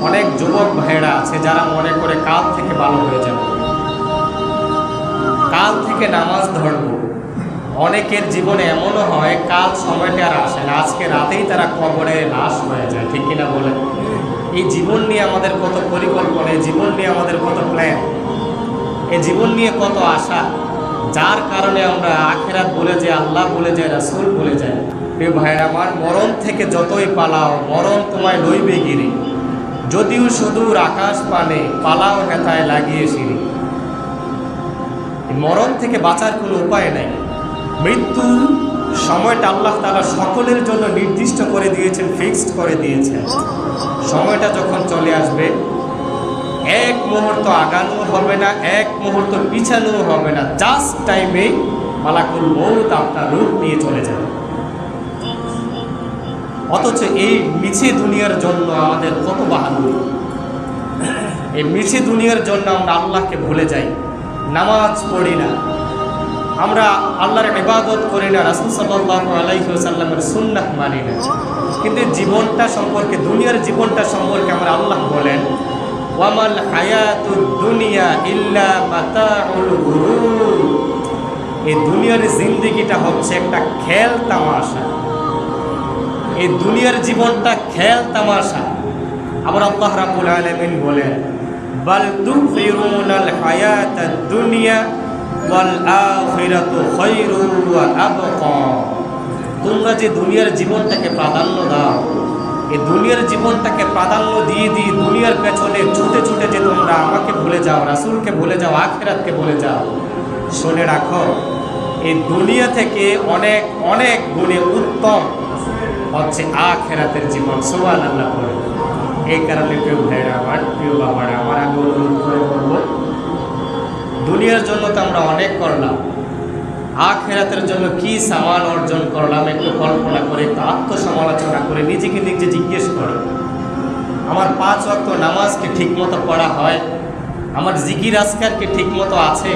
অনেক যুবক ভাইয়েরা আছে যারা মনে করে কাল থেকে ভালো হয়ে যাবে, কাল থেকে নামাজ ধরব। অনেকের জীবনে এমনও হয় কাল সময়টা আর আসে না, আজকে রাতেই তারা কবরে লাশ হয়ে যায়। ঠিক কিনা বলেন? এই জীবন নিয়ে আমাদের কত পরিকল্পনা, এই জীবন নিয়ে আমাদের কত প্ল্যান, এই জীবন নিয়ে কত আশা, যার কারণে আমরা আখেরাত বলে যাই, আল্লাহ বলে যাই, রাসূল বলে যাই। প্রিয় ভাইয়েরা আমার, মরণ থেকে যতই পালাও মরণ তোমায় লইবে গিরি, যদিও সুদূর আকাশ পানে পালাও হেথায় লাগিয়ে সিঁড়ি। মরণ থেকে বাঁচার কোনো উপায় নাই। মৃত্যু সময়টা আল্লাহ তাআলা সকলের জন্য নির্দিষ্ট করে দিয়েছেন, ফিক্সড করে দিয়েছেন। সময়টা যখন চলে আসবে, এক মুহূর্ত আগানো হবে না, এক মুহূর্ত পিছানো হবে না, জাস্ট টাইমে মালাকুল মউত আপনার রূপ নিয়ে চলে যাবে। অথচ এই মিছে দুনিয়ার জন্য আমাদের কত বাহাদুরি, এই মিছে দুনিয়ার জন্য আমরা আল্লাহকে ভুলে যাই, নামাজ পড়ি না, আমরা আল্লাহর ইবাদত করি না, রাসূল সাল্লাল্লাহু আলাইহি ওয়াসাল্লামের সুন্নাহ মানি না। কিন্তু জীবনটা সম্পর্কে, দুনিয়ার জীবনটা সম্পর্কে আমরা আল্লাহ বলেন, ওয়ামাল হায়াতুদ দুনিয়া ইল্লা মাতাউল গুরুর। এই দুনিয়ার জিন্দেগিটা হচ্ছে একটা খেল তামাশা, এই দুনিয়ার জীবনটা খেল তামাশা। আবার আল্লাহ রাব্বুল আলামিন বলেন, বাল তুফিরুনাল হায়াতাদ দুনিয়া ওয়াল আখিরাতু খায়রুন ওয়া আবকা। তোমরা যে দুনিয়ার জীবনটাকে প্রাধান্য দাও, এই দুনিয়ার জীবনটাকে প্রাধান্য দিয়ে দিয়ে দুনিয়ার পেছনে ছুটে ছুটে যে তোমরা আমাকে ভুলে যাও, রাসূলকে ভুলে যাও, আখিরাতকে ভুলে যাও, শুনে রাখো এই দুনিয়া থেকে অনেক অনেক গুণে উত্তম হচ্ছে আখিরাতের জীবন। সুবহানাল্লাহ পড়ে। এই কারণে প্রিয় ভাইরা আমার, প্রিয় বাবারা আমার, আমি অনুরোধ করে বলব, দুনিয়ার জন্য তো আমরা অনেক করলাম, আখিরাতের জন্য কি সামান অর্জন করলাম একটু কল্পনা করে, একটু আত্মসমালোচনা করে নিজেকে নিজে জিজ্ঞেস করে, আমার 5 ওয়াক্ত নামাজ কি ঠিক মতো পড়া হয়? আমার জিকির আজকার কি ঠিক মতো আছে?